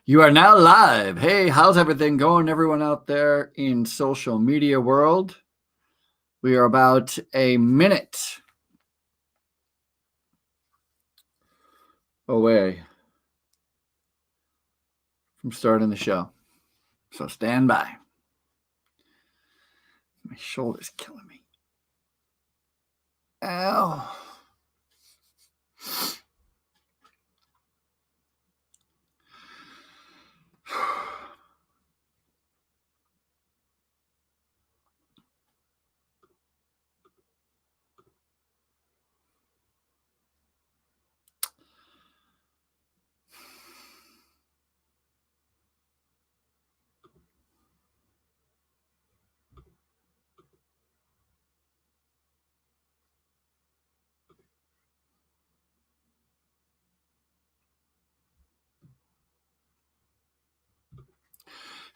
You are now live. Hey, how's everything going, everyone out there in social media world? We are about a minute away from starting the show. So stand by. My shoulder's killing me. Ow.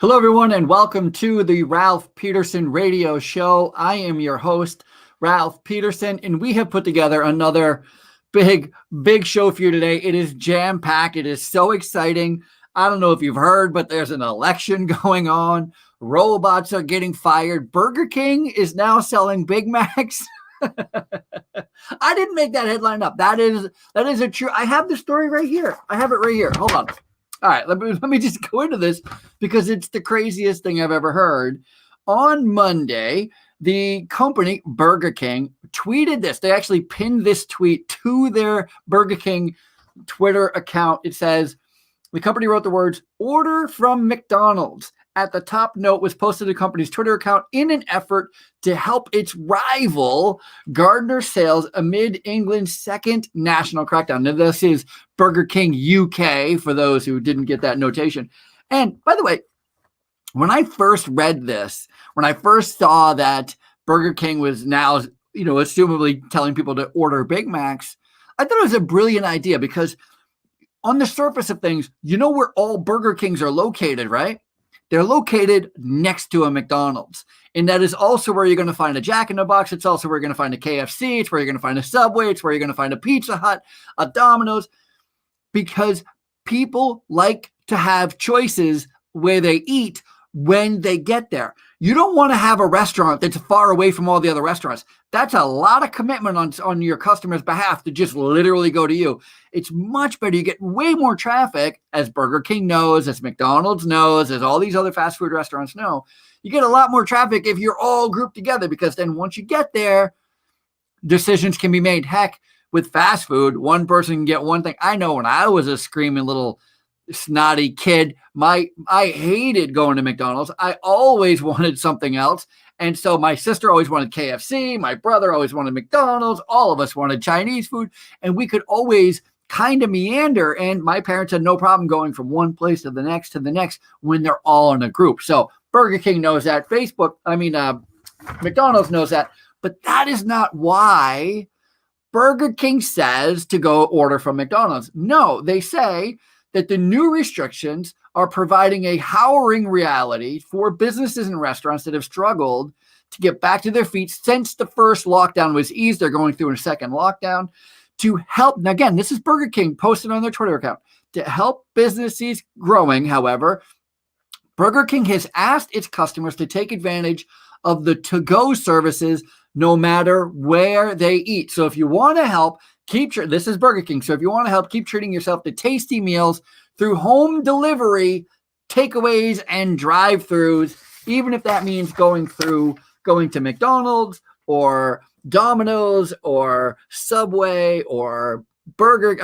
Hello, everyone, and welcome to the Ralph Peterson Radio Show. I am your host, Ralph Peterson, and we have put together another big show for you today. It is jam-packed. It is so exciting. I don't know if you've heard, but there's an election going on. Robots are getting fired. Burger King is now selling Big Macs. I didn't make that headline up. That is a true. I have the story right here. I have it right here. Hold on. All right, let me just go into this because it's the craziest thing I've ever heard. On Monday, the company Burger King tweeted this. They actually pinned this tweet to their Burger King Twitter account. It says, the company wrote the words, "Order from McDonald's." At the top note was posted to the company's Twitter account in an effort to help its rival garner sales amid England's second national crackdown. Now, this is Burger King UK, for those who didn't get that notation. And by the way, when I first read this, when I first saw that Burger King was now, assumably telling people to order Big Macs, I thought it was a brilliant idea because on the surface of things, you know where all Burger Kings are located, right? They're located next to a McDonald's. And that is also where you're going to find a Jack in the Box. It's also where you're going to find a KFC. It's where you're going to find a Subway. It's where you're going to find a Pizza Hut, a Domino's, because people like to have choices where they eat when they get there. You don't want to have a restaurant that's far away from all the other restaurants. That's a lot of commitment on your customer's behalf to just literally go to you. It's much better. You get way more traffic, as Burger King knows, as McDonald's knows, as all these other fast food restaurants know. You get a lot more traffic if you're all grouped together, because then once you get there, decisions can be made. Heck, with fast food, one person can get one thing. I know when I was a screaming little snotty kid, I hated going to McDonald's. I always wanted something else. And so my sister always wanted KFC. My brother always wanted McDonald's. All of us wanted Chinese food. And we could always kind of meander. And my parents had no problem going from one place to the next when they're all in a group. So Burger King knows that. McDonald's knows that. But that is not why Burger King says to go order from McDonald's. No, they say that the new restrictions are providing a harrowing reality for businesses and restaurants that have struggled to get back to their feet since the first lockdown was eased. They're going through a second lockdown to help. Now, again, this is Burger King posted on their Twitter account. To help businesses growing, however, Burger King has asked its customers to take advantage of the to-go services no matter where they eat. So if you want to help, this is Burger King. So if you want to help, keep treating yourself to tasty meals through home delivery, takeaways, and drive-thrus, even if that means going to McDonald's or Domino's or Subway or Burger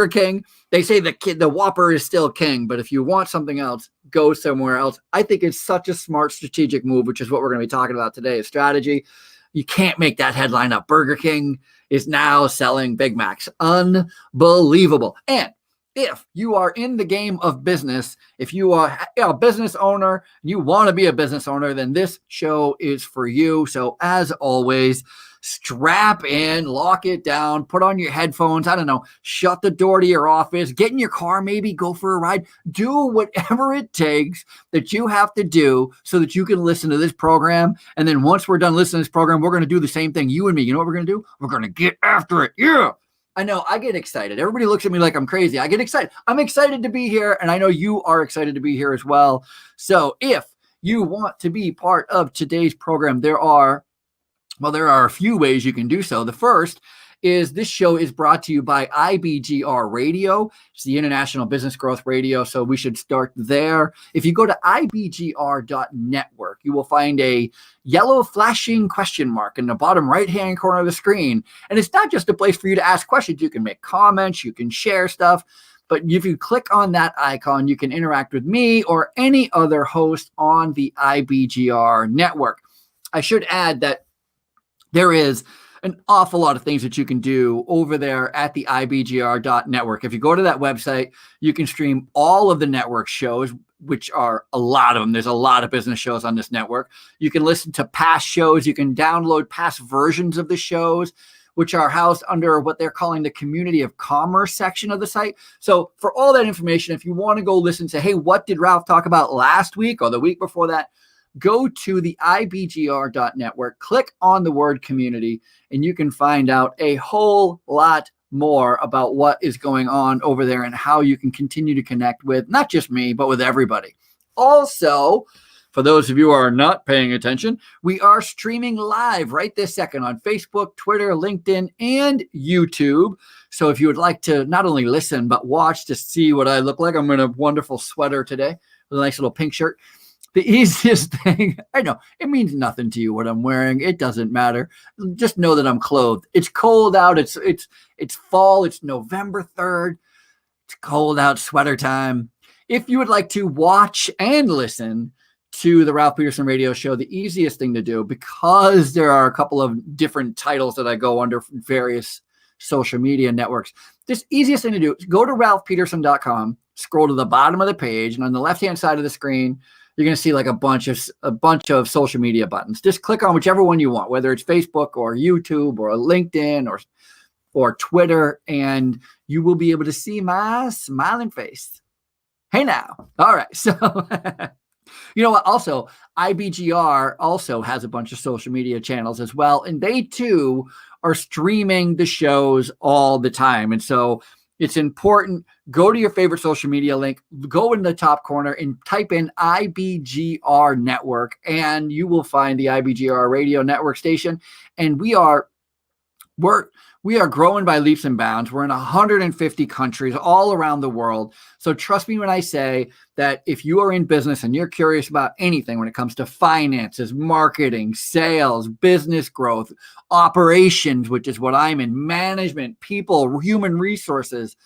King. They say the Whopper is still king, but if you want something else, go somewhere else. I think it's such a smart strategic move, which is what we're going to be talking about today, is strategy. You can't make that headline up. Burger King is now selling Big Macs. Unbelievable. And if you are in the game of business, if you are a business owner, you want to be a business owner, then this show is for you. So as always, strap in, lock it down, put on your headphones. I don't know, shut the door to your office, get in your car, maybe go for a ride, do whatever it takes that you have to do so that you can listen to this program. And then once we're done listening to this program, we're going to do the same thing, you and me. You know what we're going to do? We're going to get after it. Yeah. I know I get excited. Everybody looks at me like I'm crazy. I get excited. I'm excited to be here, and I know you are excited to be here as well. So if you want to be part of today's program, there are a few ways you can do so. The first is this show is brought to you by IBGR Radio. It's the International Business Growth Radio, so we should start there. If you go to ibgr.network, you will find a yellow flashing question mark in the bottom right-hand corner of the screen. And it's not just a place for you to ask questions. You can make comments, you can share stuff. But if you click on that icon, you can interact with me or any other host on the IBGR network. I should add that there is an awful lot of things that you can do over there at the ibgr.network. If you go to that website, you can stream all of the network shows, which are a lot of them. There's a lot of business shows on this network. You can listen to past shows. You can download past versions of the shows, which are housed under what they're calling the Community of Commerce section of the site. So for all that information, if you want to go listen to, hey, what did Ralph talk about last week or the week before that, go to the ibgr.network, click on the word community, and you can find out a whole lot more about what is going on over there and how you can continue to connect with not just me, but with everybody. Also, for those of you who are not paying attention, we are streaming live right this second on Facebook, Twitter, LinkedIn, and YouTube. So if you would like to not only listen, but watch to see what I look like, I'm in a wonderful sweater today with a nice little pink shirt. The easiest thing, I know, it means nothing to you what I'm wearing. It doesn't matter. Just know that I'm clothed. It's cold out. It's fall. It's November 3rd. It's cold out, sweater time. If you would like to watch and listen to the Ralph Peterson Radio Show, the easiest thing to do, because there are a couple of different titles that I go under various social media networks, this easiest thing to do is go to ralphpeterson.com, scroll to the bottom of the page, and on the left-hand side of the screen, you're going to see like a bunch of social media buttons. Just click on whichever one you want, whether it's Facebook or YouTube or LinkedIn or Twitter, and you will be able to see my smiling face. Hey now. All right. So you know what? Also, IBGR also has a bunch of social media channels as well, and they too are streaming the shows all the time. And so it's important. Go to your favorite social media link, go in the top corner and type in IBGR Network, and you will find the IBGR Radio Network station. And we are growing by leaps and bounds. We're in 150 countries all around the world. So trust me when I say that if you are in business and you're curious about anything when it comes to finances, marketing, sales, business growth, operations, which is what I'm in, management, people, human resources,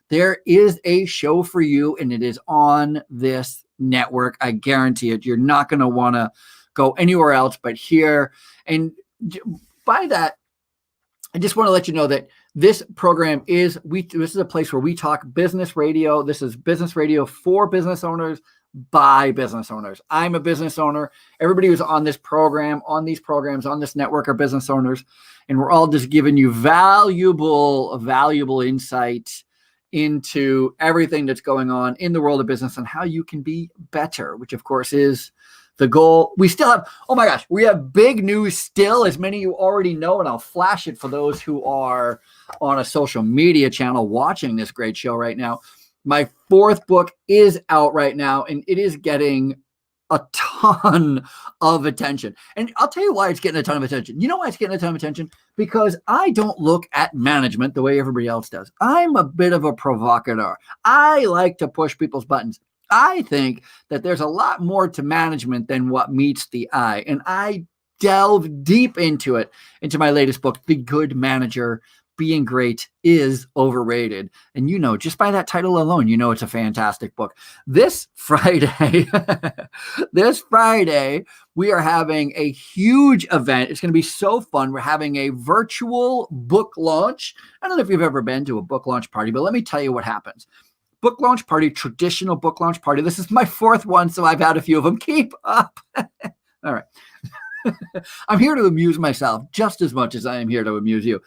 there is a show for you, and it is on this network. I guarantee it. You're not going to want to go anywhere else but here. And by that, I just want to let you know that this program this is a place where we talk business radio. This is business radio for business owners by business owners. I'm a business owner. Everybody who's on this program, on these programs, on this network are business owners. And we're all just giving you valuable insight into everything that's going on in the world of business and how you can be better, which of course is the goal. We still have, oh my gosh, we have big news still, as many of you already know, and I'll flash it for those who are on a social media channel watching this great show right now. My 4th book is out right now, and it is getting a ton of attention. And I'll tell you why it's getting a ton of attention. You know why it's getting a ton of attention? Because I don't look at management the way everybody else does. I'm a bit of a provocateur. I like to push people's buttons. I think that there's a lot more to management than what meets the eye. And I delve deep into it, into my latest book, The Good Manager, Being Great is Overrated. And you know, just by that title alone, you know it's a fantastic book. This Friday, we are having a huge event. It's going to be so fun. We're having a virtual book launch. I don't know if you've ever been to a book launch party, but let me tell you what happens. Book launch party, traditional book launch party. This is my 4th one, so I've had a few of them. Keep up. All right. I'm here to amuse myself just as much as I am here to amuse you.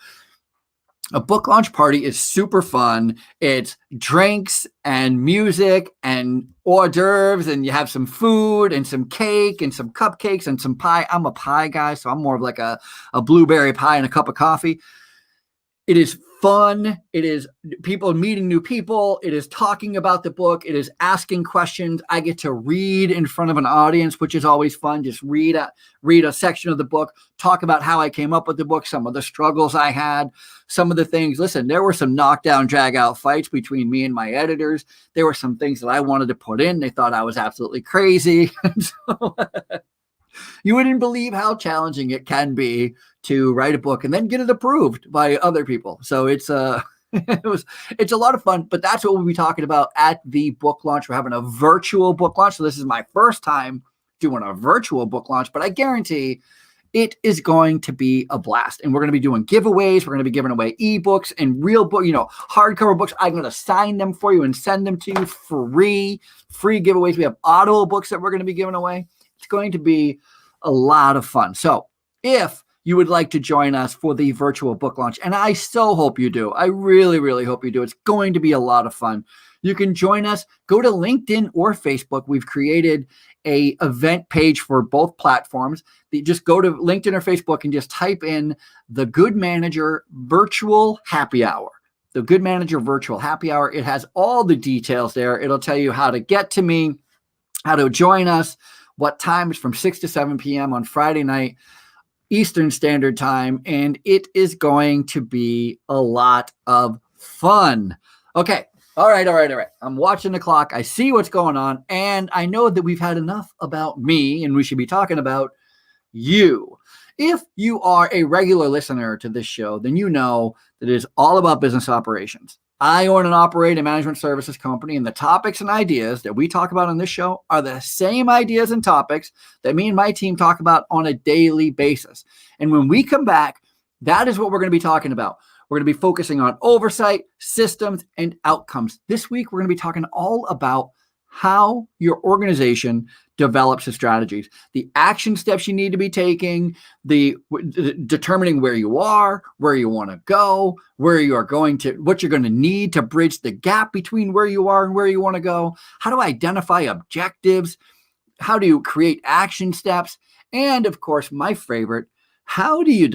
A book launch party is super fun. It's drinks and music and hors d'oeuvres, and you have some food and some cake and some cupcakes and some pie. I'm a pie guy, so I'm more of like a blueberry pie and a cup of coffee. It is fun. It is people meeting new people. It is talking about the book. It is asking questions. I get to read in front of an audience, which is always fun. Just read a section of the book, talk about how I came up with the book, some of the struggles I had, some of the things. Listen, there were some knockdown, drag out fights between me and my editors. There were some things that I wanted to put in. They thought I was absolutely crazy. So, you wouldn't believe how challenging it can be to write a book and then get it approved by other people. So it's it's a lot of fun, but that's what we'll be talking about at the book launch. We're having a virtual book launch. So this is my first time doing a virtual book launch, but I guarantee it is going to be a blast. And we're going to be doing giveaways. We're going to be giving away ebooks and real book, hardcover books. I'm going to sign them for you and send them to you free giveaways. We have audio books that we're going to be giving away. It's going to be a lot of fun. So if you would like to join us for the virtual book launch, and I so hope you do, I really, really hope you do. It's going to be a lot of fun. You can join us. Go to LinkedIn or Facebook. We've created a event page for both platforms. Just go to LinkedIn or Facebook and just type in the Good Manager Virtual Happy Hour. The Good Manager Virtual Happy Hour. It has all the details there. It'll tell you how to get to me, how to join us, what time. Is from 6 to 7 p.m. on Friday night, Eastern Standard Time, and it is going to be a lot of fun. Okay. All right. I'm watching the clock. I see what's going on, and I know that we've had enough about me, and we should be talking about you. If you are a regular listener to this show, then you know that it is all about business operations. I own and operate a management services company, and the topics and ideas that we talk about on this show are the same ideas and topics that me and my team talk about on a daily basis. And when we come back, that is what we're going to be talking about. We're going to be focusing on oversight, systems, and outcomes. This week, we're going to be talking all about how your organization develops its strategies, the action steps you need to be taking, determining where you are, where you want to go, where you are going to, what you're going to need to bridge the gap between where you are and where you want to go, how to identify objectives, how do you create action steps, and of course, my favorite, how do you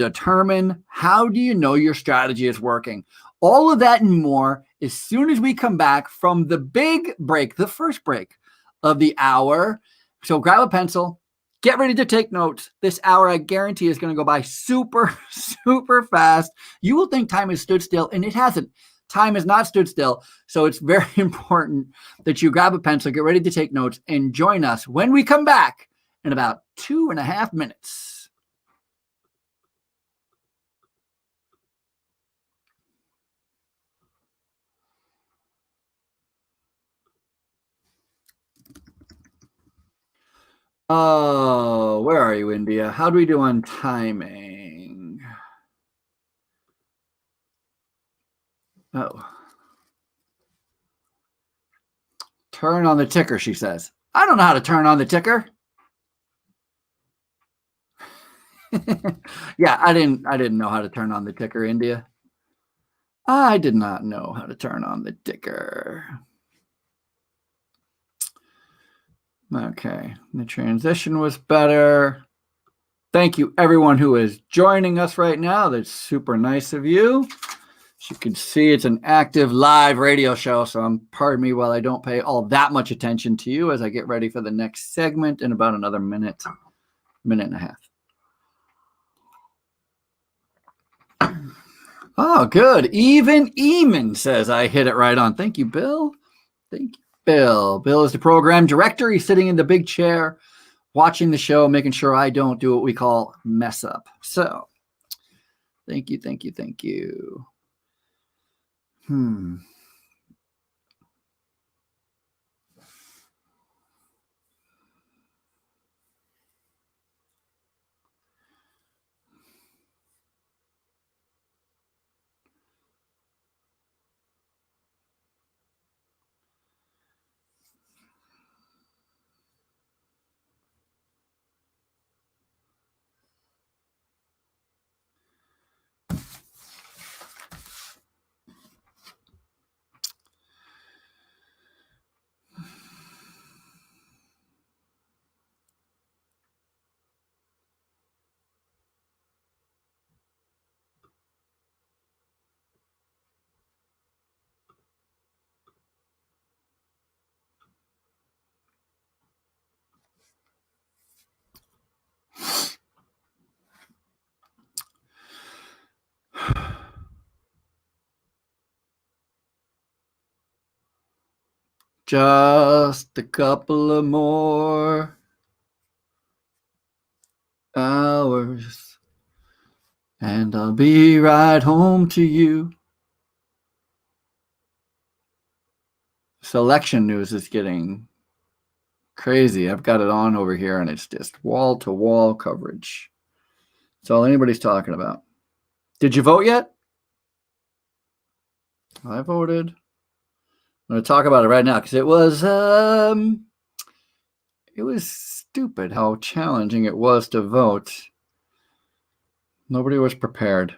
know your strategy is working? All of that and more as soon as we come back from the big break, the first break of the hour. So grab a pencil, get ready to take notes. This hour, I guarantee, is going to go by super, super fast. You will think time has stood still, and it hasn't. Time has not stood still. So it's very important that you grab a pencil, get ready to take notes, and join us when we come back in about 2.5 minutes. Oh, where are you, India? How do we do on timing? Oh. Turn on the ticker, she says. I don't know how to turn on the ticker. Yeah, I didn't know how to turn on the ticker, India. I did not know how to turn on the ticker. Okay, the transition was better. Thank you, everyone who is joining us right now. That's super nice of you. As you can see, it's an active live radio show, so pardon me while I don't pay all that much attention to you as I get ready for the next segment in about another minute and a half. Oh, good. Even Eamon says I hit it right on. Thank you, Bill. Thank you, Bill. Bill is the program director. He's sitting in the big chair, watching the show, making sure I don't do what we call mess up. So thank you. Just a couple of more hours, and I'll be right home to you. Selection news is getting crazy. I've got it on over here, and it's just wall-to-wall coverage. That's all anybody's talking about. Did you vote yet? I voted. I'm going to talk about it right now because it was stupid how challenging it was to vote. Nobody was prepared.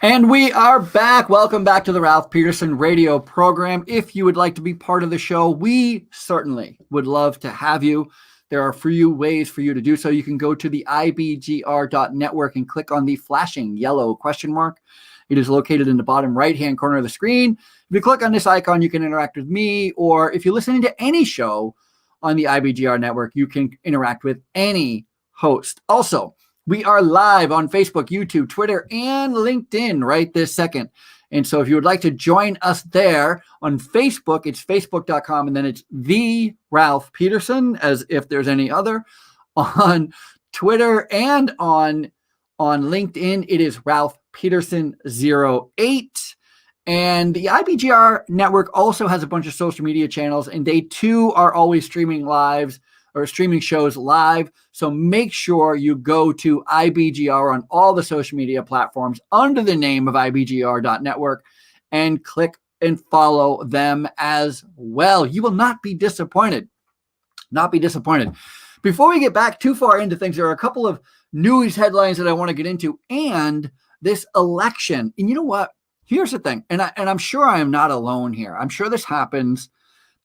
And we are back. Welcome back to the Ralph Peterson radio program. If you would like to be part of the show, we certainly would love to have you. There are few ways for you to do so. You can go to the ibgr.network and click on the flashing yellow question mark. It is located in the bottom right-hand corner of the screen. If you click on this icon, you can interact with me, or if you're listening to any show on the IBGR network, you can interact with any host. Also, we are live on Facebook, YouTube, Twitter, and LinkedIn right this second. And so if you would like to join us there on Facebook, it's facebook.com, and then it's the Ralph Peterson, as if there's any other. On Twitter and on LinkedIn, it is Ralph Peterson 08. And the IBGR network also has a bunch of social media channels, and they too are always streaming shows live. So make sure you go to IBGR on all the social media platforms under the name of IBGR.network and click and follow them as well. You will not be disappointed. Not be disappointed. Before we get back too far into things, there are a couple of news headlines that I want to get into and this election. And you know what? Here's the thing. And I'm sure I am not alone here. I'm sure this happens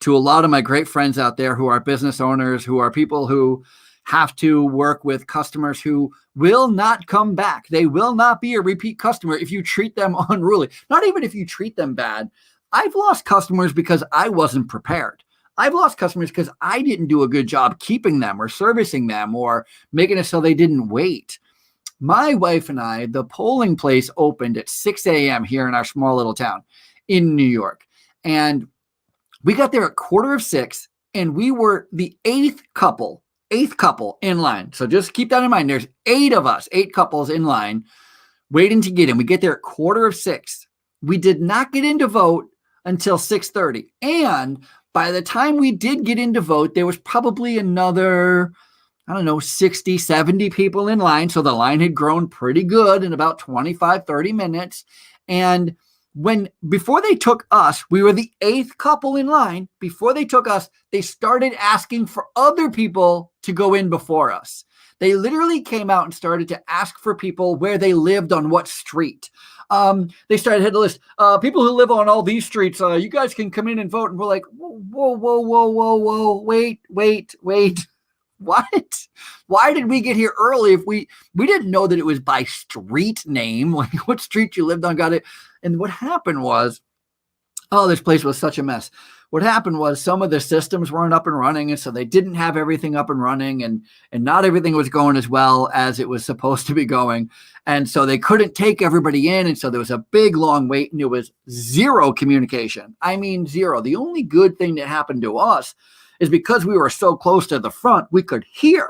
to a lot of my great friends out there who are business owners, who are people who have to work with customers who will not come back. They will not be a repeat customer if you treat them unruly. Not even if you treat them bad. I've lost customers because I wasn't prepared. I've lost customers because I didn't do a good job keeping them or servicing them or making it so they didn't wait. My wife and I, the polling place opened at 6 a.m. here in our small little town in New York. And we got there at 5:45, and we were the eighth couple in line. So just keep that in mind. There's 8 of us, 8 couples in line waiting to get in. We get there at 5:45. We did not get in to vote until 6:30. And by the time we did get in to vote, there was probably another, 60, 70 people in line. So the line had grown pretty good in about 25, 30 minutes. And before they took us, we were the 8th couple in line. Before they took us, they started asking for other people to go in before us. They literally came out and started to ask for people where they lived on what street. They started had a list. People who live on all these streets, you guys can come in and vote. And we're like, whoa, wait. What? Why did we get here early if we didn't know that it was by street name, like what street you lived on, got it. And what happened was, this place was such a mess. What happened was some of the systems weren't up and running, and so they didn't have everything up and running, and not everything was going as well as it was supposed to be going. And so they couldn't take everybody in, and so there was a big, long wait, and there was zero communication. I mean, zero. The only good thing that happened to us is because we were so close to the front, we could hear.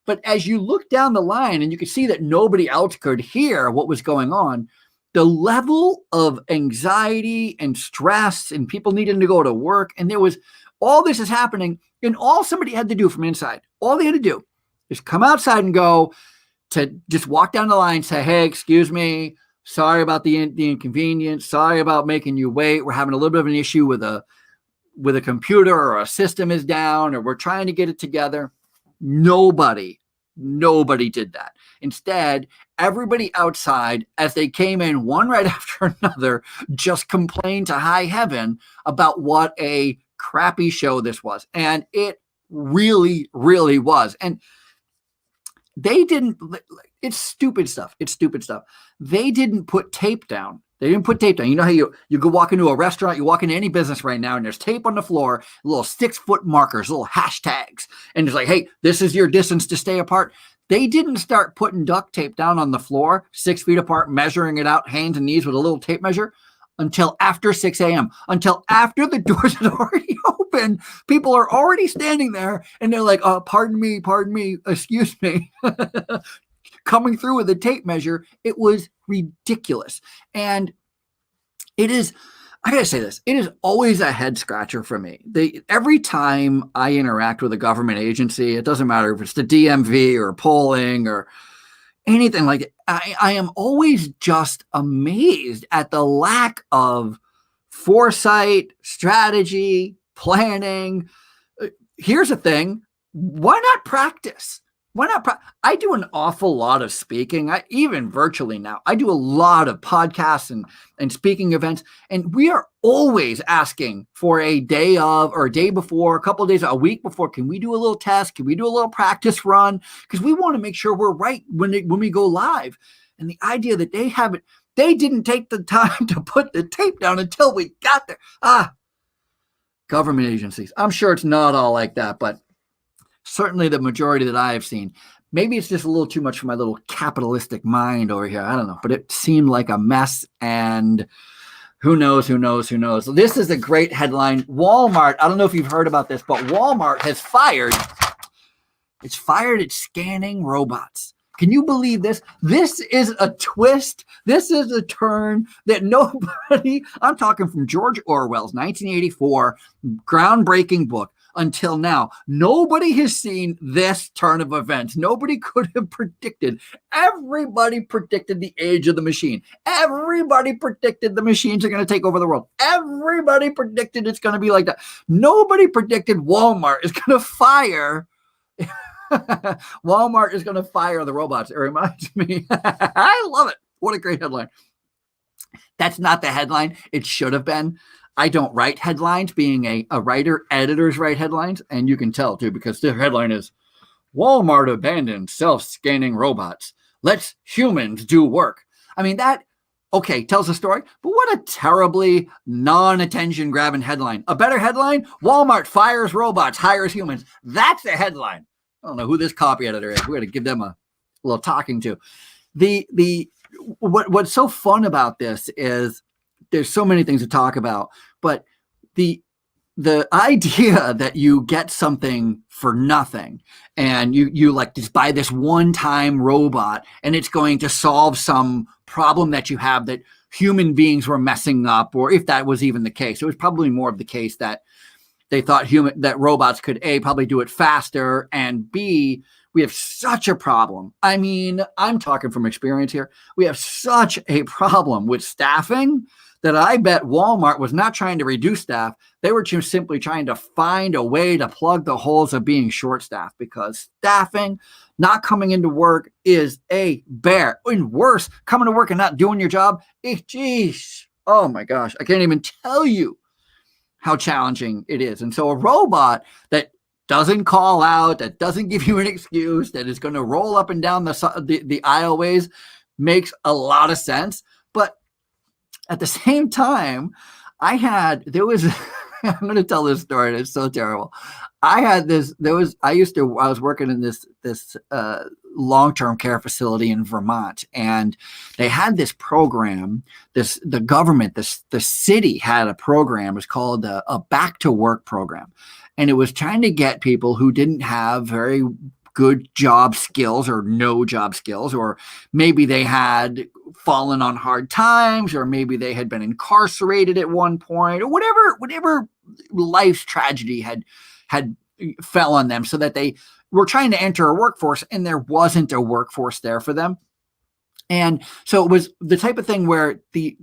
But as you look down the line and you could see that nobody else could hear what was going on, the level of anxiety and stress and people needing to go to work, and there was all this is happening, and all somebody had to do from inside, all they had to do is come outside and go to just walk down the line, say, hey, excuse me, sorry about the inconvenience, sorry about making you wait. We're having a little bit of an issue with a computer, or a system is down, or we're trying to get it together. Nobody did that. Instead, everybody outside, as they came in one right after another, just complained to high heaven about what a crappy show this was. And it really, really was. And it's stupid stuff. They didn't put tape down. You know how you go walk into a restaurant, you walk into any business right now, and there's tape on the floor, little 6-foot markers, little hashtags. And it's like, hey, this is your distance to stay apart. They didn't start putting duct tape down on the floor, 6 feet apart, measuring it out, hands and knees with a little tape measure, until after 6 a.m., until after the doors had already opened. People are already standing there, and they're like, pardon me, excuse me, coming through with a tape measure. It was ridiculous. And it is, I gotta say this, it is always a head scratcher for me. Every time I interact with a government agency, it doesn't matter if it's the DMV or polling or anything like it, I am always just amazed at the lack of foresight, strategy, planning. Here's the thing. Why not practice? I do an awful lot of speaking. Even virtually now, I do a lot of podcasts and speaking events, and we are always asking for a day of or a day before, a couple of days, a week before. Can we do a little test? Can we do a little practice run? Because we want to make sure we're right when we go live. And the idea that they didn't take the time to put the tape down until we got there. Government agencies. I'm sure it's not all like that, but certainly the majority that I have seen. Maybe it's just a little too much for my little capitalistic mind over here. I don't know, but it seemed like a mess, and who knows. This is a great headline. Walmart, I don't know if you've heard about this, but Walmart has fired its scanning robots. Can you believe this? This is a twist. This is a turn that nobody, I'm talking from George Orwell's 1984 groundbreaking book. Until now, nobody has seen this turn of events. Nobody could have predicted. Everybody predicted the age of the machine. Everybody predicted the machines are going to take over the world. Everybody predicted it's going to be like that. Nobody predicted Walmart is going to fire. Walmart is going to fire the robots. It reminds me. I love it. What a great headline. That's not the headline it should have been. I don't write headlines. Being a writer, editors write headlines, and you can tell too, because the headline is Walmart abandons self-scanning robots. Lets humans do work. I mean, that, okay, tells a story, but what a terribly non-attention grabbing headline. A better headline, Walmart fires robots, hires humans. That's a headline. I don't know who this copy editor is. We're going to give them a little talking to. What's so fun about this is there's so many things to talk about, but the idea that you get something for nothing and you like just buy this one-time robot and it's going to solve some problem that you have that human beings were messing up, or if that was even the case, it was probably more of the case that they thought that robots could A, probably do it faster, and B, we have such a problem. I mean, I'm talking from experience here. We have such a problem with staffing that I bet Walmart was not trying to reduce staff. They were just simply trying to find a way to plug the holes of being short-staffed, because staffing, not coming into work is a bear. And worse, coming to work and not doing your job, geez, oh my gosh, I can't even tell you how challenging it is. And so a robot that doesn't call out, that doesn't give you an excuse, that is going to roll up and down the aisleways makes a lot of sense. But at the same time, I'm going to tell this story, and it's so terrible. I was working in this long-term care facility in Vermont, and they had this program, the city had a program. It was called a back to work program. And it was trying to get people who didn't have very good job skills or no job skills, or maybe they had fallen on hard times, or maybe they had been incarcerated at one point, or whatever life's tragedy had fell on them, so that they were trying to enter a workforce and there wasn't a workforce there for them. And so it was the type of thing where the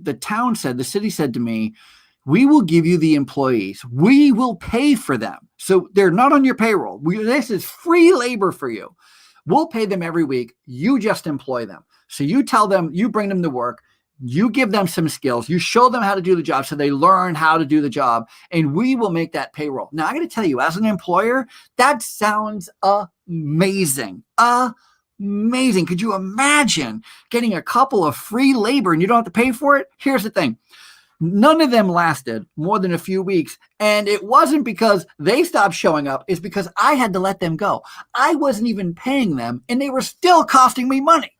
city said to me, we will give you the employees. We will pay for them. So they're not on your payroll. This is free labor for you. We'll pay them every week. You just employ them. So you tell them, you bring them to work, you give them some skills, you show them how to do the job so they learn how to do the job, and we will make that payroll. Now, I got to tell you, as an employer, that sounds amazing. Amazing. Could you imagine getting a couple of free labor and you don't have to pay for it? Here's the thing. None of them lasted more than a few weeks. And it wasn't because they stopped showing up. It's because I had to let them go. I wasn't even paying them, and they were still costing me money.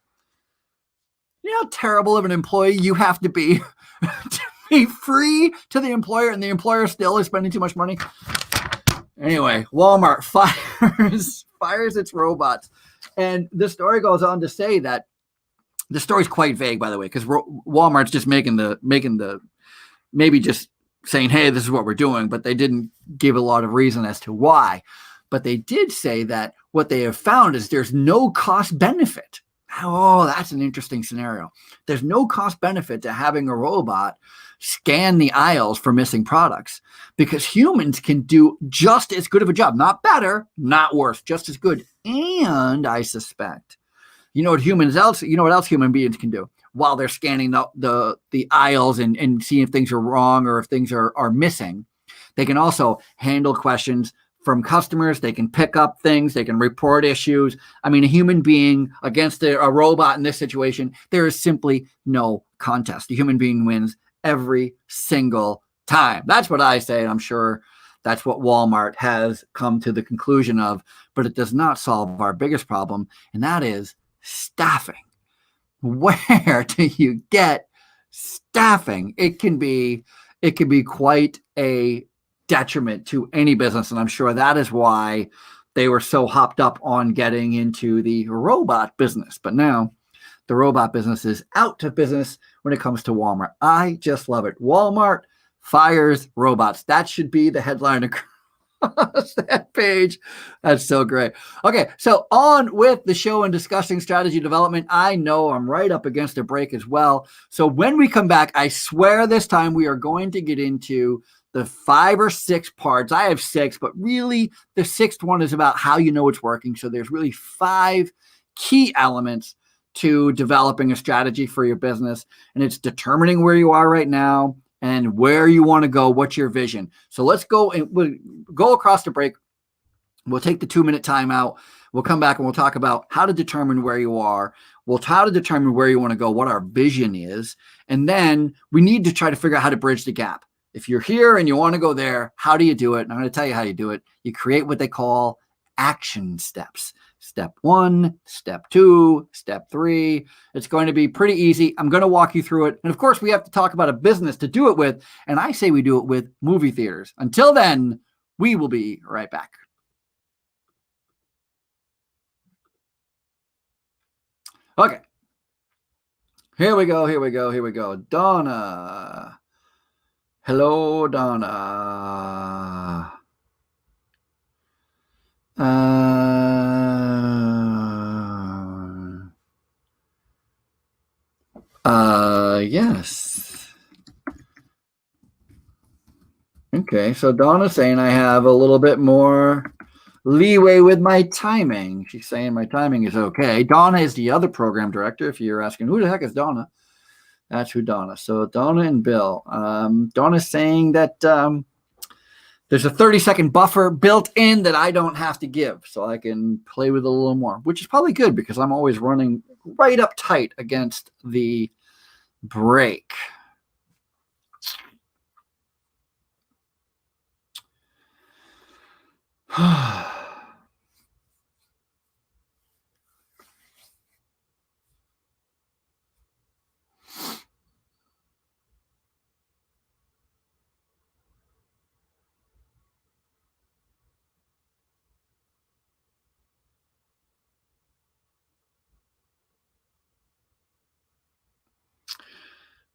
You know how terrible of an employee you have to be to be free to the employer, and the employer still is spending too much money? Anyway, Walmart fires its robots. And the story goes on to say that the story's quite vague, by the way, because Walmart's just making the maybe just saying, hey, this is what we're doing, but they didn't give a lot of reason as to why. But they did say that what they have found is there's no cost benefit. Oh, that's an interesting scenario. There's no cost benefit to having a robot scan the aisles for missing products, because humans can do just as good of a job, not better, not worse, just as good. And I suspect, you know what else human beings can do while they're scanning the aisles and seeing if things are wrong or if things are missing. They can also handle questions from customers. They can pick up things. They can report issues. I mean, a human being against a robot in this situation, there is simply no contest. The human being wins every single time. That's what I say. I'm sure that's what Walmart has come to the conclusion of, but it does not solve our biggest problem, and that is staffing. Where do you get staffing? It can be quite a detriment to any business, and I'm sure that is why they were so hopped up on getting into the robot business. But now the robot business is out of business when it comes to Walmart. I just love it. Walmart fires robots. That should be the headline across that page. That's so great. Okay, so on with the show and discussing strategy development. I know I'm right up against a break as well. So when we come back, I swear this time we are going to get into the 5 or 6 parts. I have 6, but really the 6th one is about how you know it's working. So there's really 5 key elements to developing a strategy for your business, and it's determining where you are right now and where you want to go. What's your vision? So let's go and we'll go across the break. We'll take the 2-minute timeout. We'll come back and we'll talk about how to determine where you are. We'll how to determine where you want to go, what our vision is, and then we need to try to figure out how to bridge the gap. If you're here and you want to go there, how do you do it? And I'm going to tell you how you do it. You create what they call action steps. Step 1, step 2, step 3. It's going to be pretty easy. I'm going to walk you through it. And of course, we have to talk about a business to do it with. And I say we do it with movie theaters. Until then, we will be right back. Okay. Here we go. Donna. Hello, Donna. Yes. Okay, so Donna's saying I have a little bit more leeway with my timing. She's saying my timing is okay. Donna is the other program director. If you're asking, who the heck is Donna? That's who Donna. So Donna and Bill. Donna's saying that there's a 30-second buffer built in that I don't have to give, so I can play with it a little more, which is probably good because I'm always running right up tight against the break.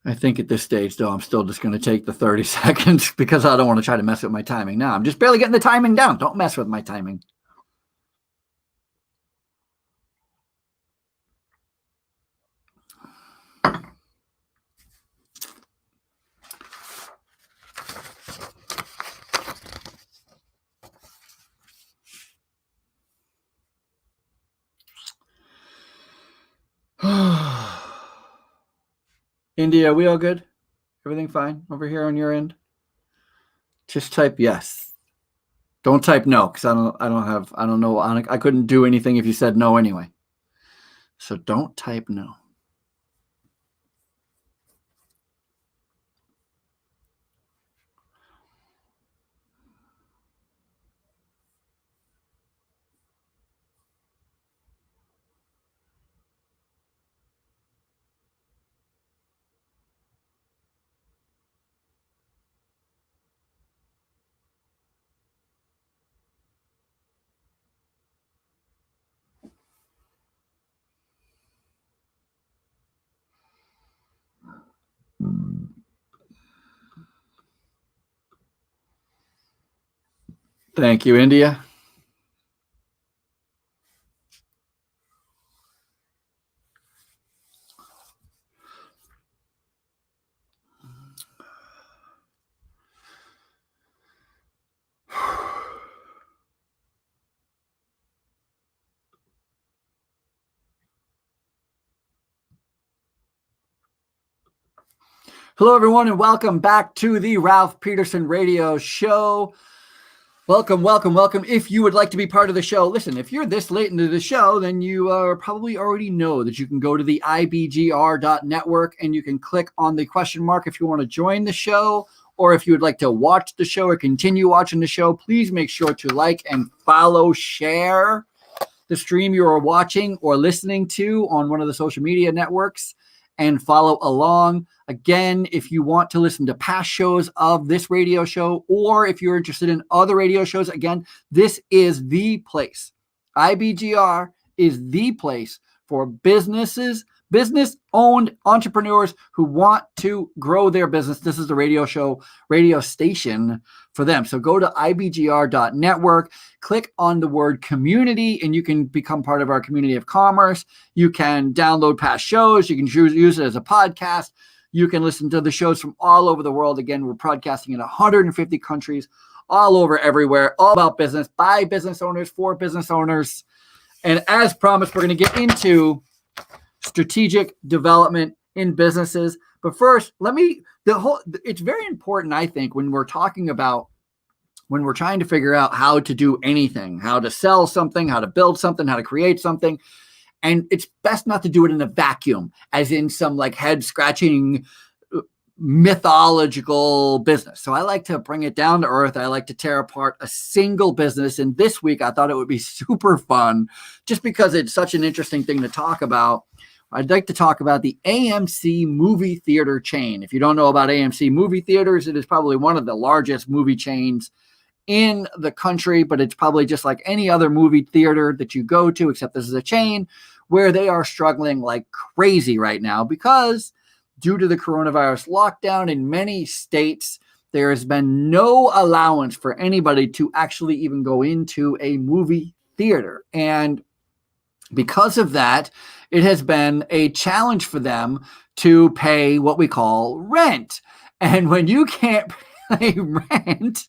I think at this stage, though, I'm still just going to take the 30 seconds because I don't want to try to mess with my timing now. I'm just barely getting the timing down. Don't mess with my timing. India, we all good? Everything fine over here on your end? Just type yes. Don't type no, because I don't know. I couldn't do anything if you said no anyway. So don't type no. Thank you, India. Hello, everyone, and welcome back to the Ralph Peterson Radio Show. Welcome, welcome, welcome. If you would like to be part of the show, listen, if you're this late into the show, then you probably already know that you can go to the ibgr.network and you can click on the question mark if you want to join the show, or if you would like to watch the show or continue watching the show. Please make sure to like and follow, share the stream you are watching or listening to on one of the social media networks, and follow along. Again, if you want to listen to past shows of this radio show, or if you're interested in other radio shows, again, this is the place. IBGR is the place for business-owned entrepreneurs who want to grow their business. This is the radio station for them. So go to ibgr.network, click on the word community, and you can become part of our community of commerce. You can download past shows. You can use it as a podcast. You can listen to the shows from all over the world. Again, we're broadcasting in 150 countries, all over everywhere, all about business, by business owners, for business owners. And as promised, we're going to get into strategic development in businesses. But first, it's very important, I think, when we're trying to figure out how to do anything, how to sell something, how to build something, how to create something. And it's best not to do it in a vacuum, as in some like head scratching mythological business. So I like to bring it down to earth. I like to tear apart a single business. And this week, I thought it would be super fun, just because it's such an interesting thing to talk about. I'd like to talk about the AMC movie theater chain. If you don't know about AMC movie theaters, it is probably one of the largest movie chains in the country, but it's probably just like any other movie theater that you go to, except this is a chain where they are struggling like crazy right now because due to the coronavirus lockdown in many states, there has been no allowance for anybody to actually even go into a movie theater. And because of that, it has been a challenge for them to pay what we call rent. And when you can't pay rent,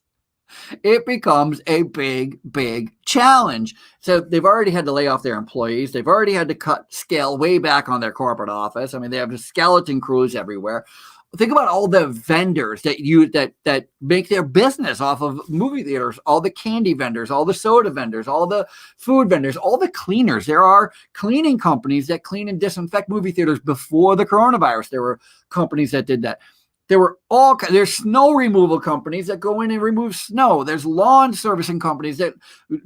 it becomes a big, big challenge. So they've already had to lay off their employees. They've already had to scale way back on their corporate office. I mean, they have skeleton crews everywhere. Think about all the vendors that make their business off of movie theaters, all the candy vendors, all the soda vendors, all the food vendors, all the cleaners. There are cleaning companies that clean and disinfect movie theaters before the coronavirus. There were companies that did that. There's snow removal companies that go in and remove snow. There's lawn servicing companies that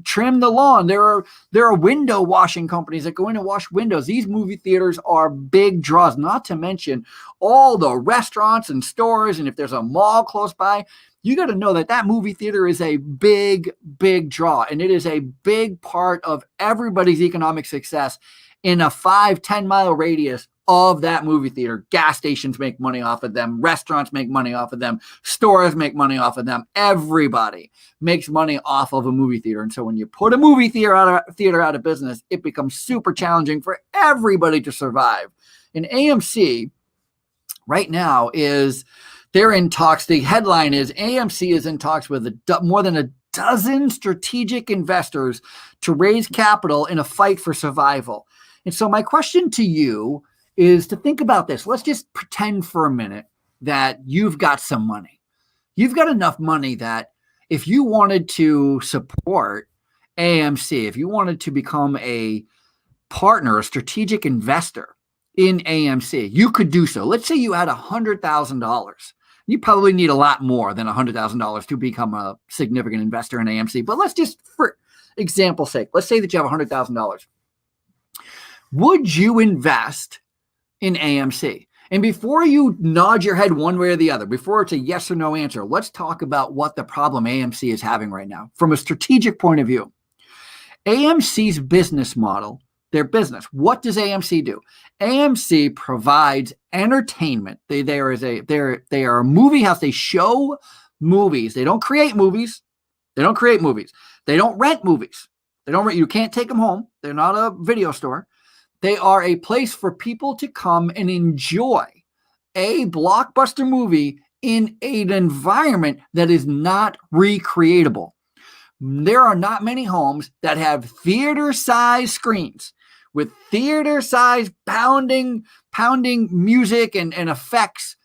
trim the lawn. There are window washing companies that go in and wash windows. These movie theaters are big draws, not to mention all the restaurants and stores. And if there's a mall close by, you got to know that movie theater is a big, big draw. And it is a big part of everybody's economic success in a 5-10 mile radius of that movie theater. Gas stations make money off of them. Restaurants make money off of them. Stores make money off of them. Everybody makes money off of a movie theater. And so when you put a movie theater out of business, it becomes super challenging for everybody to survive. And AMC right now they're in talks. The headline is AMC is in talks with more than a dozen strategic investors to raise capital in a fight for survival. And so my question to you is to think about this. Let's just pretend for a minute that you've got some money. You've got enough money that if you wanted to support AMC, if you wanted to become a partner, a strategic investor in AMC, you could do so. Let's say you had $100,000. You probably need a lot more than $100,000 to become a significant investor in AMC. But let's just, for example's sake, let's say that you have $100,000. Would you invest in AMC? And before you nod your head one way or the other, before it's a yes or no answer, let's talk about what the problem AMC is having right now from a strategic point of view. AMC's business model, their business, what does AMC do? AMC provides entertainment. They are a movie house. They show movies. They don't create movies. They don't create movies. They don't rent movies. You can't take them home. They're not a video store. They are a place for people to come and enjoy a blockbuster movie in an environment that is not recreatable. There are not many homes that have theater-sized screens with theater-sized pounding music and effects,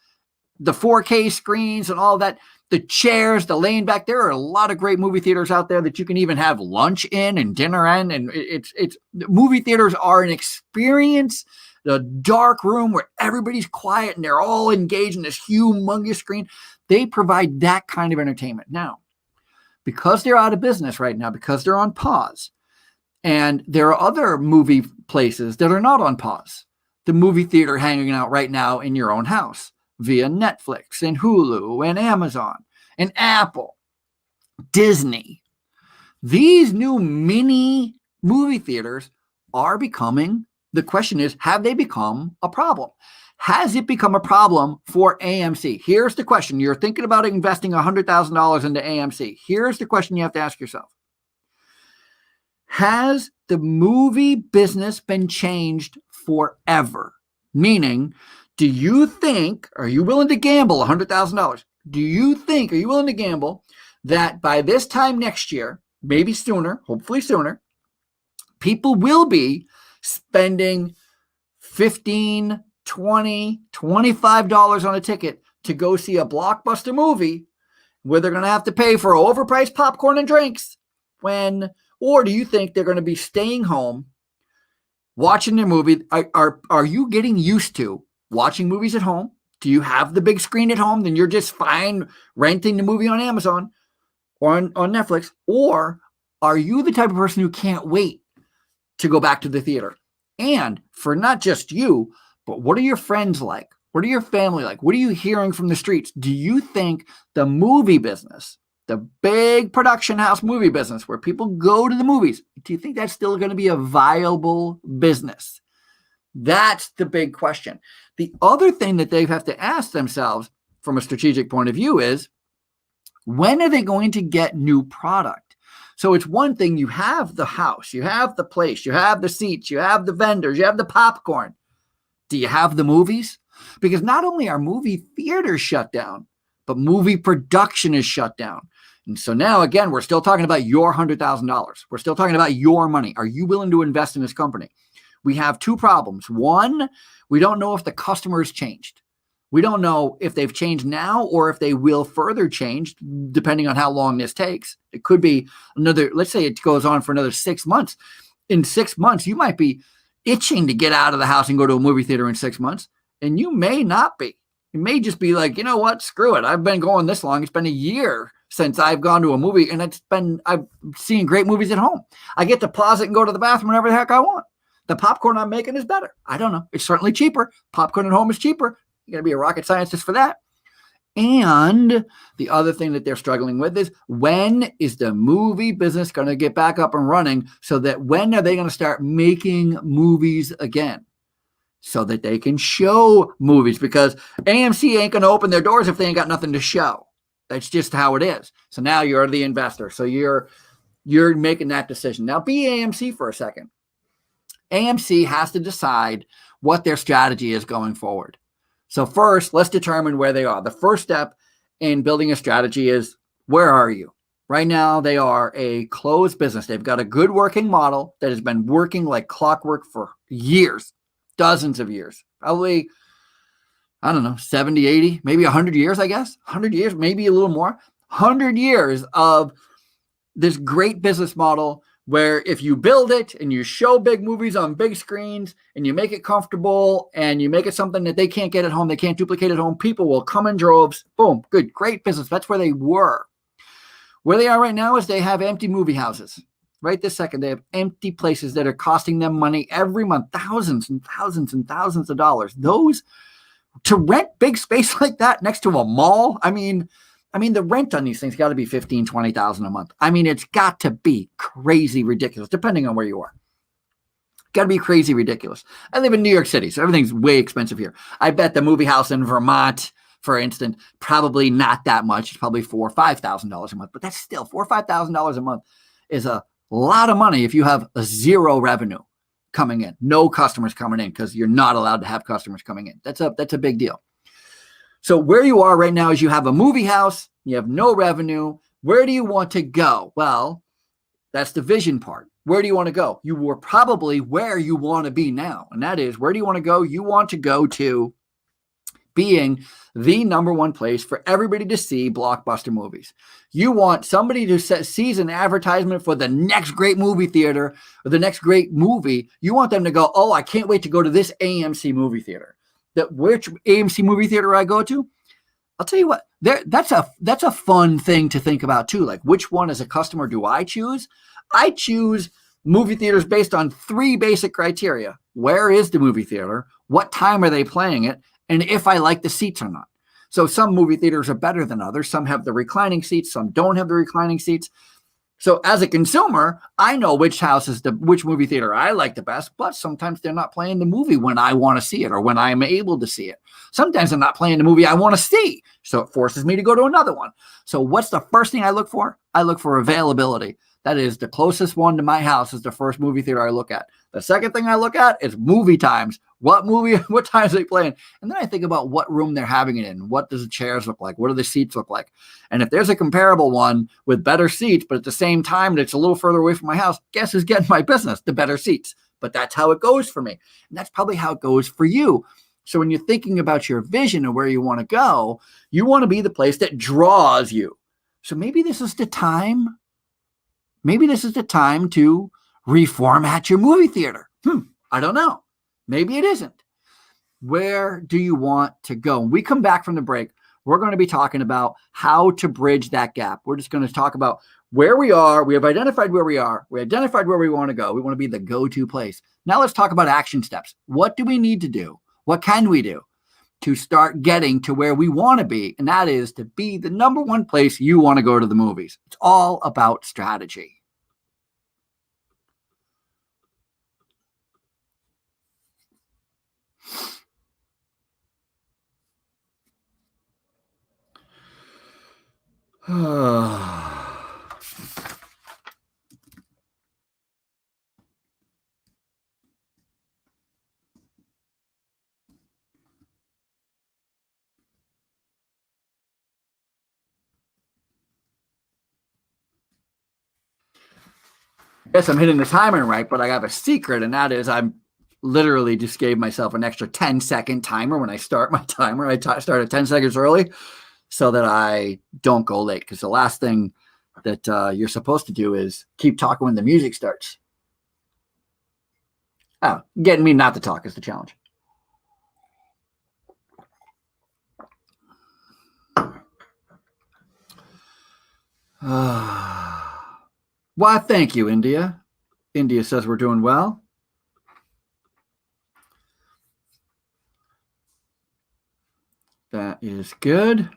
the 4K screens and all that, the chairs, the laying back. There are a lot of great movie theaters out there that you can even have lunch in and dinner in. And it's movie theaters are an experience, the dark room where everybody's quiet and they're all engaged in this humongous screen. They provide that kind of entertainment. Now, because they're out of business right now, because they're on pause, and there are other movie places that are not on pause. The movie theater hanging out right now in your own house via Netflix and Hulu and Amazon and Apple, Disney. These new mini movie theaters are becoming, the question is, have they become a problem? Has it become a problem for AMC? Here's the question. You're thinking about investing $100,000 into AMC. Here's the question you have to ask yourself. Has the movie business been changed forever? Meaning, do you think, are you willing to gamble $100,000? Are you willing to gamble that by this time next year, maybe sooner, hopefully sooner, people will be spending $15, $20, $25 on a ticket to go see a blockbuster movie where they're going to have to pay for overpriced popcorn and drinks or do you think they're going to be staying home watching their movie? Are you getting used to watching movies at home? Do you have the big screen at home? Then you're just fine renting the movie on Amazon or on Netflix. Or are you the type of person who can't wait to go back to the theater? And for not just you, but what are your friends like? What are your family like? What are you hearing from the streets? Do you think the movie business, the big production house movie business where people go to the movies, do you think that's still going to be a viable business? That's the big question. The other thing that they have to ask themselves from a strategic point of view is, when are they going to get new product? So it's one thing, you have the house, you have the place, you have the seats, you have the vendors, you have the popcorn. Do you have the movies? Because not only are movie theaters shut down, but movie production is shut down. And so now, again, we're still talking about your $100,000. We're still talking about your money. Are you willing to invest in this company? We have two problems. One, we don't know if the customer's changed. We don't know if they've changed now or if they will further change, depending on how long this takes. It could be another, let's say it goes on for another 6 months. In 6 months, you might be itching to get out of the house and go to a movie theater in 6 months, and you may not be. It may just be like, you know what, screw it. I've been going this long. It's been a year since I've gone to a movie, and I've seen great movies at home. I get to pause it and go to the bathroom whenever the heck I want. The popcorn I'm making is better. I don't know. It's certainly cheaper. Popcorn at home is cheaper. You got to be a rocket scientist for that. And the other thing that they're struggling with is, when is the movie business going to get back up and running, so that when are they going to start making movies again so that they can show movies? Because AMC ain't going to open their doors if they ain't got nothing to show. That's just how it is. So now you're the investor. So you're making that decision. Now be AMC for a second. AMC has to decide what their strategy is going forward. So first, let's determine where they are. The first step in building a strategy is, where are you? Right now, they are a closed business. They've got a good working model that has been working like clockwork for years, dozens of years, probably, I don't know, 70, 80, maybe 100 years, I guess. 100 years, maybe a little more. 100 years of this great business model where if you build it and you show big movies on big screens and you make it comfortable and you make it something that they can't get at home, they can't duplicate at home, people will come in droves. Boom, good, great business. That's where they were. Where they are right now is they have empty movie houses. Right this second, they have empty places that are costing them money every month, thousands and thousands and thousands of dollars. Those, to rent big space like that next to a mall, I mean, the rent on these things got to be $15,000, $20,000 a month. I mean, it's got to be crazy ridiculous, depending on where you are. Got to be crazy ridiculous. I live in New York City, so everything's way expensive here. I bet the movie house in Vermont for instance, probably not that much. It's probably $4,000 or $5,000 a month, but that's still $4,000 or $5,000 a month is a lot of money if you have a zero revenue coming in, no customers coming in, because you're not allowed to have customers coming in. That's a big deal. So where you are right now is you have a movie house, you have no revenue. Where do you want to go? Well, that's the vision part. Where do you want to go? You were probably where you want to be now. And that is, where do you want to go? You want to go to being the number one place for everybody to see blockbuster movies. You want somebody to sees an advertisement for the next great movie theater or the next great movie. You want them to go, oh, I can't wait to go to this AMC movie theater. Which AMC movie theater I go to? I'll tell you what, that's a fun thing to think about too. Like, which one as a customer do I choose? I choose movie theaters based on 3 basic criteria. Where is the movie theater? What time are they playing it? And if I like the seats or not. So some movie theaters are better than others. Some have the reclining seats. Some don't have the reclining seats. So as a consumer, I know which movie theater I like the best, but sometimes they're not playing the movie when I want to see it or when I'm able to see it. Sometimes they're not playing the movie I want to see. So it forces me to go to another one. So what's the first thing I look for? I look for availability. That is, the closest one to my house is the first movie theater I look at. The second thing I look at is movie times. What times are they playing? And then I think about what room they're having it in. What does the chairs look like? What do the seats look like? And if there's a comparable one with better seats, but at the same time that's a little further away from my house, guess who's getting my business? The better seats. But that's how it goes for me. And that's probably how it goes for you. So when you're thinking about your vision and where you want to go, you want to be the place that draws you. So maybe this is the time. Maybe this is the time to reformat your movie theater. I don't know. Maybe it isn't. Where do you want to go? When we come back from the break, we're going to be talking about how to bridge that gap. We're just going to talk about where we are. We have identified where we are. We identified where we want to go. We want to be the go-to place. Now let's talk about action steps. What do we need to do? What can we do to start getting to where we want to be? And that is to be the number one place you want to go to the movies. It's all about strategy. Yes, I'm hitting the timer right, but I have a secret, and that is I'm literally just gave myself an extra 10-second timer when I start my timer. I started 10 seconds early so that I don't go late, because the last thing that you're supposed to do is keep talking when the music starts. Oh, getting me not to talk is the challenge. Why, thank you, India. India says we're doing well. That is good.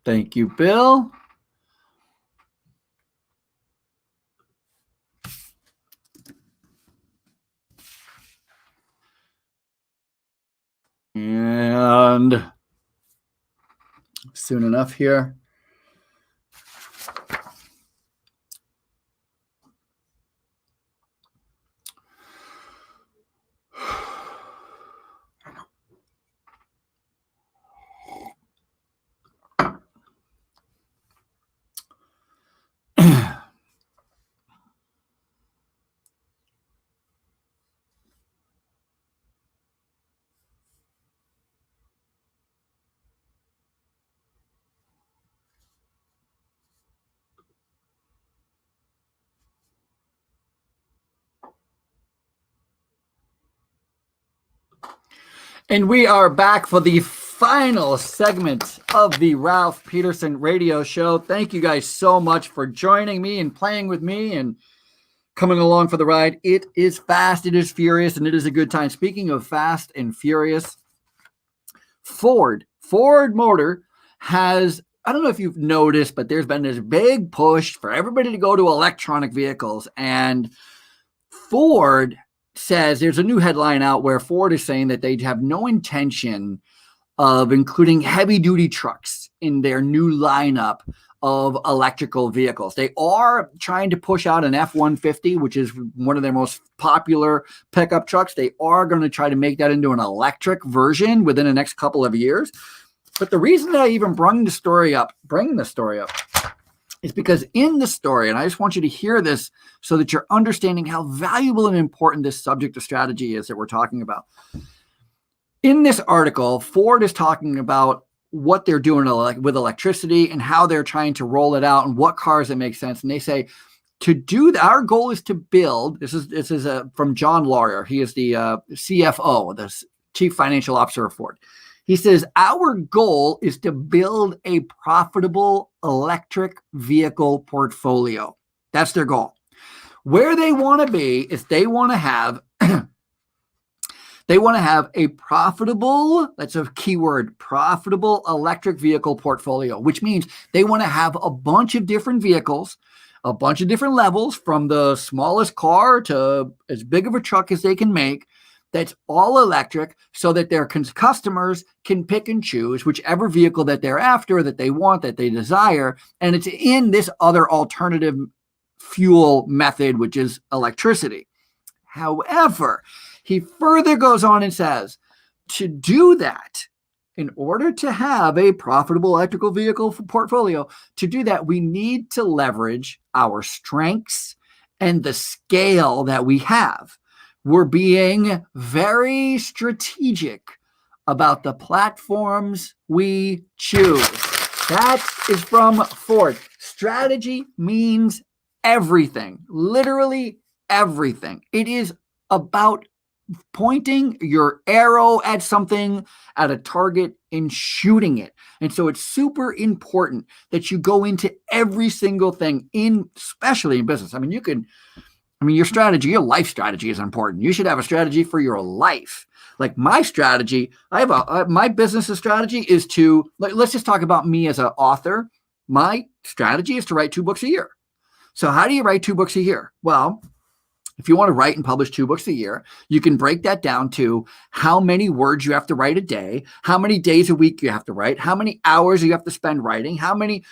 Thank you, Bill. And soon enough here. And we are back for the final segment of the Ralph Peterson radio show. Thank you guys so much for joining me and playing with me and coming along for the ride. It is fast, it is furious, and it is a good time. Speaking of fast and furious, Ford Motor has, I don't know if you've noticed, but there's been this big push for everybody to go to electronic vehicles. And Ford says, there's a new headline out where Ford is saying that they have no intention of including heavy duty trucks in their new lineup of electrical vehicles. They are trying to push out an F-150, which is one of their most popular pickup trucks. They are going to try to make that into an electric version within the next couple of years. But the reason that I even bring the story up is because in the story, and I just want you to hear this so that you're understanding how valuable and important this subject of strategy is that we're talking about. In this article, Ford is talking about what they're doing with electricity and how they're trying to roll it out and what cars that make sense. And they say, to do that, our goal is to build, this is from John Lawyer. He is the CFO, the Chief Financial Officer of Ford. He says, our goal is to build a profitable electric vehicle portfolio. That's their goal. Where they want to be is they want to have a profitable, that's a key word, profitable electric vehicle portfolio, which means they want to have a bunch of different vehicles, a bunch of different levels, from the smallest car to as big of a truck as they can make, that's all electric, so that their customers can pick and choose whichever vehicle that they're after, that they want, that they desire. And it's in this other alternative fuel method, which is electricity. However, he further goes on and says, to do that, in order to have a profitable electrical vehicle portfolio, to do that, we need to leverage our strengths and the scale that we have. We're being very strategic about the platforms we choose. That is from Ford. Strategy means everything, literally everything. It is about pointing your arrow at something, at a target, and shooting it. And so it's super important that you go into every single thing, especially in business. Your strategy, your life strategy is important. You should have a strategy for your life. Like my strategy, my business strategy is to, let's just talk about me as an author. My strategy is to write 2 books a year. So how do you write 2 books a year? Well, if you want to write and publish 2 books a year, you can break that down to how many words you have to write a day, how many days a week you have to write, how many hours you have to spend writing,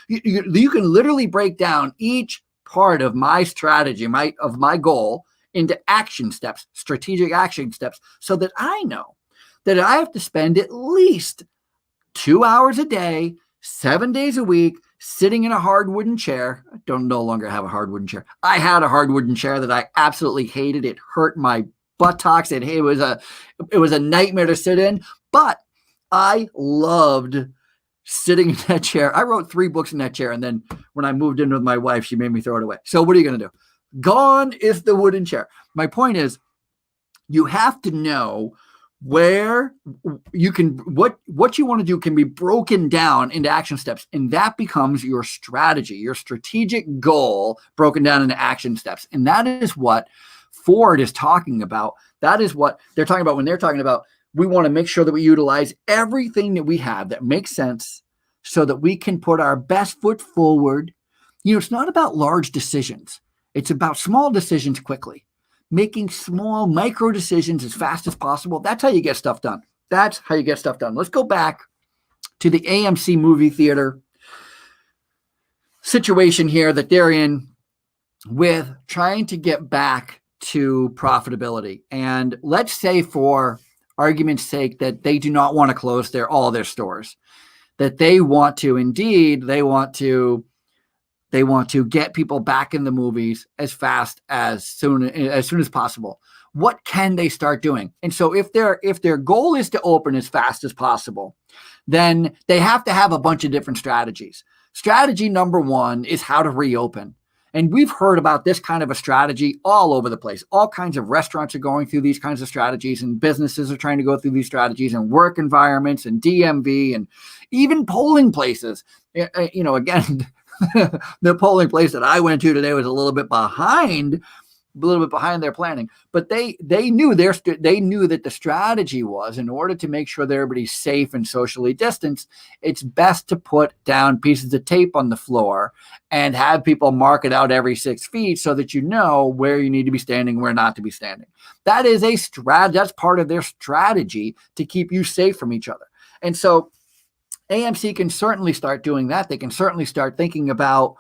you can literally break down each part of my strategy, of my goal, into action steps, strategic action steps, so that I know that I have to spend at least 2 hours a day, 7 days a week, sitting in a hard wooden chair. I don't no longer have a hard wooden chair. I had a hard wooden chair that I absolutely hated. It hurt my buttocks. It was a nightmare to sit in, but I loved sitting in that chair. I wrote 3 books in that chair, and then when I moved in with my wife, she made me throw it away. So what are you going to do? Gone is the wooden chair. My point is, you have to know where you can, what you want to do can be broken down into action steps, and that becomes your strategy, your strategic goal broken down into action steps. And that is what Ford is talking about. That is what they're talking about when they're talking about, we want to make sure that we utilize everything that we have that makes sense so that we can put our best foot forward. It's not about large decisions. It's about small decisions quickly, making small micro decisions as fast as possible. That's how you get stuff done. Let's go back to the AMC movie theater situation here that they're in with trying to get back to profitability. And let's say, for argument's sake, that they do not want to close all their stores, that they want to get people back in the movies as soon as possible. What can they start doing? And so if their goal is to open as fast as possible, then they have to have a bunch of different strategies. Strategy number 1 is how to reopen. And we've heard about this kind of a strategy all over the place. All kinds of restaurants are going through these kinds of strategies, and businesses are trying to go through these strategies, and work environments and DMV and even polling places. Again, the polling place that I went to today was a little bit behind their planning, but they knew that the strategy was, in order to make sure that everybody's safe and socially distanced, it's best to put down pieces of tape on the floor and have people mark it out every 6 feet so that you know where you need to be standing, where not to be standing. That is that's part of their strategy to keep you safe from each other. And so AMC can certainly start doing that. They can certainly start thinking about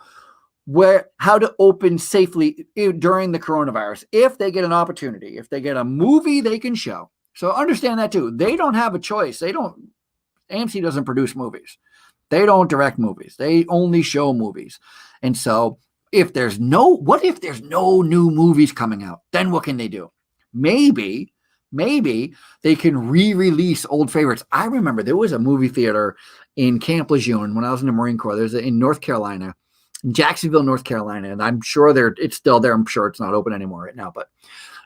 how to open safely during the coronavirus. If they get an opportunity, if they get a movie they can show. So understand that too. They don't have a choice. AMC doesn't produce movies. They don't direct movies. They only show movies. And so what if there's no new movies coming out? Then what can they do? Maybe they can re-release old favorites. I remember there was a movie theater in Camp Lejeune when I was in the Marine Corps. There's in North Carolina, in Jacksonville, North Carolina, and I'm sure it's still there. I'm sure it's not open anymore right now, but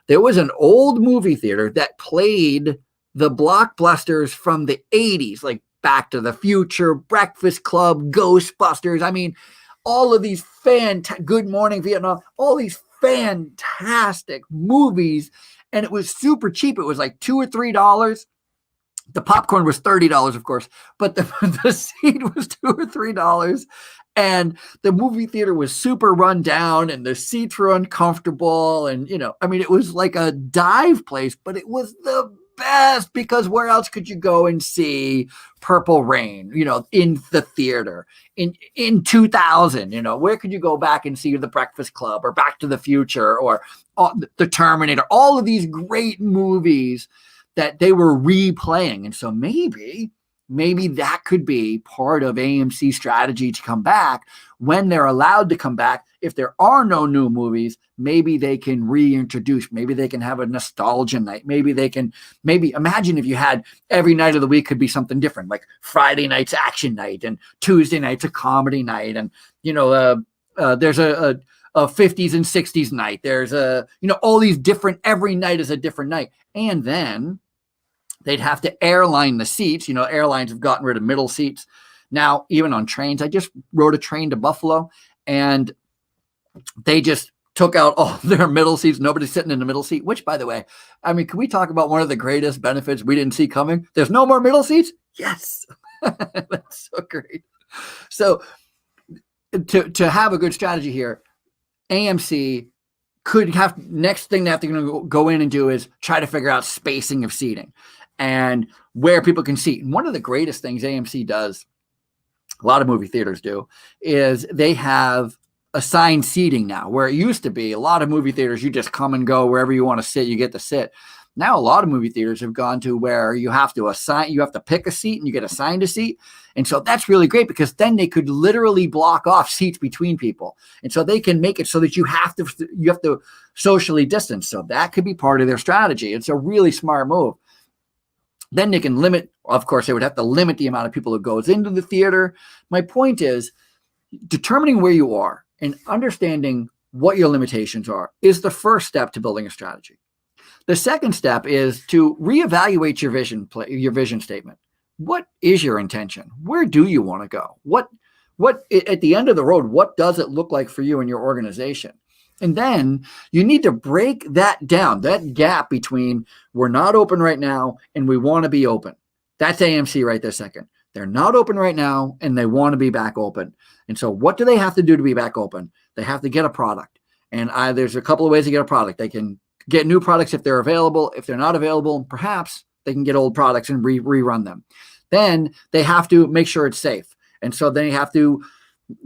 there was an old movie theater that played the blockbusters from the 80s, like Back to the Future, Breakfast Club, Ghostbusters. I mean, all of these Good Morning Vietnam, all these fantastic movies, and it was super cheap. It was like $2 or $3. The popcorn was $30, of course, but the seat was $2 or $3. And the movie theater was super run down, and the seats were uncomfortable. And, it was like a dive place, but it was the best, because where else could you go and see Purple Rain, in the theater in 2000, where could you go back and see The Breakfast Club or Back to the Future or The Terminator, all of these great movies that they were replaying. And so maybe that could be part of AMC's strategy to come back when they're allowed to come back. If there are no new movies, maybe they can reintroduce, maybe they can have a nostalgia night. Maybe imagine if you had every night of the week could be something different, like Friday night's action night and Tuesday night's a comedy night. And, there's a 50s and 60s night. There's all these different, every night is a different night. And then they'd have to airline the seats. Airlines have gotten rid of middle seats. Now, even on trains, I just rode a train to Buffalo, and they just took out all their middle seats. Nobody's sitting in the middle seat, which, by the way, can we talk about one of the greatest benefits we didn't see coming? There's no more middle seats? Yes. That's so great. So to have a good strategy here, AMC could have, next thing they have to go in and do is try to figure out spacing of seating and where people can seat. And one of the greatest things AMC does, a lot of movie theaters do, is they have assigned seating now, where it used to be a lot of movie theaters, you just come and go wherever you want to sit, you get to sit. Now, a lot of movie theaters have gone to where you have to pick a seat and you get assigned a seat. And so that's really great, because then they could literally block off seats between people. And so they can make it so that you have to socially distance. So that could be part of their strategy. It's a really smart move. Then they can limit, of course, they would have to limit the amount of people who goes into the theater. My point is, determining where you are and understanding what your limitations are is the first step to building a strategy. The second step is to reevaluate your vision statement. What is your intention? Where do you want to go? What at the end of the road, what does it look like for you and your organization? And then you need to break that down, that gap between we're not open right now and we want to be open. That's AMC right this second. They're not open right now and they want to be back open. And so what do they have to do to be back open? They have to get a product. And there's a couple of ways to get a product. They can get new products if they're available. If they're not available, perhaps they can get old products and rerun them. Then they have to make sure it's safe. And so they have to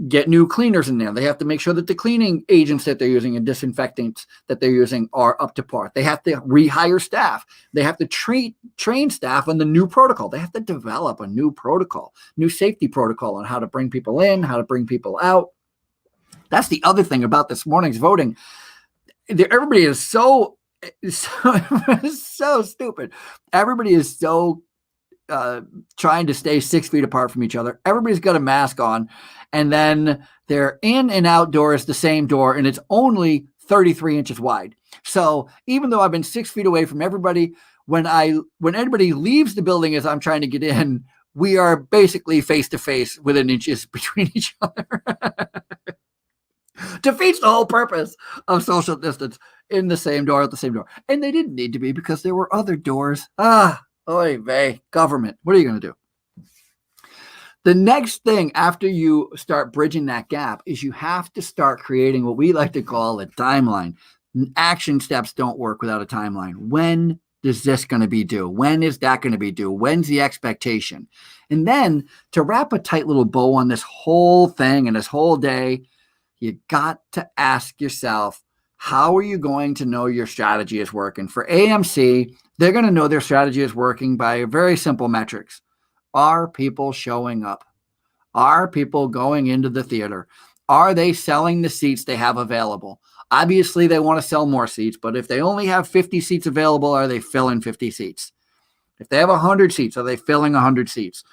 get new cleaners in there. They have to make sure that the cleaning agents that they're using and disinfectants that they're using are up to par. They have to rehire staff. They have to train staff on the new protocol. They have to develop a new protocol, new safety protocol on how to bring people in, how to bring people out. That's the other thing about this morning's voting. Everybody is so stupid. Everybody is so trying to stay 6 feet apart from each other. Everybody's got a mask on, and then they're in and outdoors the same door, and it's only 33 inches wide. So even though I've been 6 feet away from everybody, when anybody leaves the building as I'm trying to get in, we are basically face to face within inches between each other. Defeats the whole purpose of social distance in the same door at the same door. And they didn't need to be because there were other doors. Oy vey, government. What are you going to do? The next thing after you start bridging that gap is you have to start creating what we like to call a timeline. Action steps don't work without a timeline. When is this going to be due? When is that going to be due? When's the expectation? And then to wrap a tight little bow on this whole thing and this whole day, you got to ask yourself, how are you going to know your strategy is working? For AMC, they're going to know their strategy is working by very simple metrics. Are people showing up? Are people going into the theater? Are they selling the seats they have available? Obviously, they want to sell more seats, but if they only have 50 seats available, are they filling 50 seats? If they have 100 seats, are they filling 100 seats?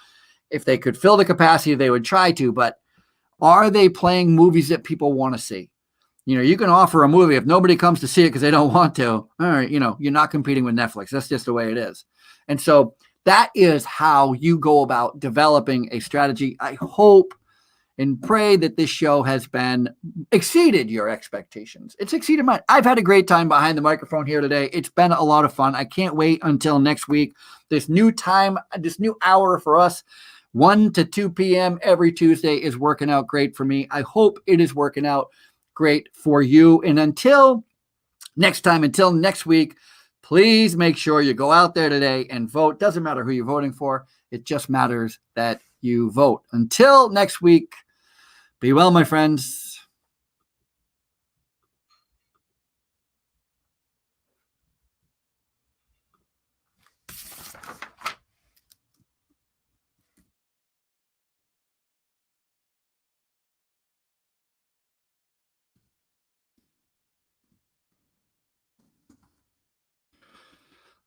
If they could fill the capacity, they would try to, but are they playing movies that people want to see? You can offer a movie. If nobody comes to see it because they don't want to, all right, you're not competing with Netflix. That's just the way it is. And so that is how you go about developing a strategy. I hope and pray that this show has exceeded your expectations. It's exceeded mine. I've had a great time behind the microphone here today. It's been a lot of fun. I can't wait until next week. This new hour for us, 1 to 2 p.m. every Tuesday, is working out great for me. I hope it is working out great for you. And until next week, please make sure you go out there today and vote. Doesn't matter who you're voting for. It just matters that you vote. Until next week, be well, my friends.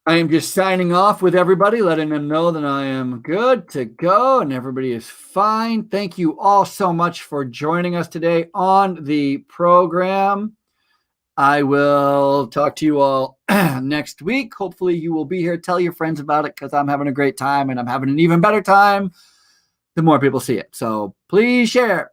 I am just signing off with everybody, letting them know that I am good to go and everybody is fine. Thank you all so much for joining us today on the program. I will talk to you all next week. Hopefully you will be here. Tell your friends about it because I'm having a great time and I'm having an even better time the more people see it. So please share.